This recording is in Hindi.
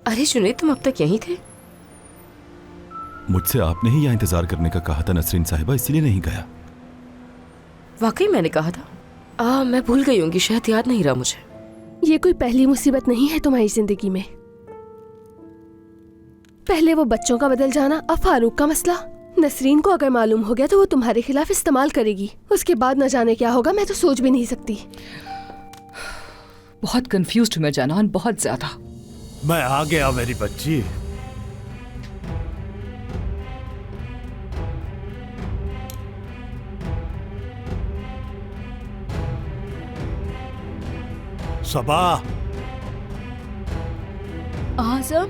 अरे जुनैद, तुम अब तक यहीं थे? मुझसे आपने ही यहाँ इंतजार करने का कहा था नसरीन साहिबा, इसलिए नहीं गया। वाकई मैंने कहा था। मैं भूल गई होंगी, शायद याद नहीं रहा मुझे। ये कोई पहली मुसीबत नहीं है तुम्हारी जिंदगी में। पहले वो बच्चों का बदल जाना, अब फारूक का मसला। नसरीन को अगर मालूम हो गया तो वो तुम्हारे खिलाफ इस्तेमाल करेगी। उसके बाद न जाने क्या होगा, मैं तो सोच भी नहीं सकती। बहुत कंफ्यूज्ड हूँ मैं जानान, बहुत ज्यादा। मैं आ गया मेरी बच्ची। सबा, आजम,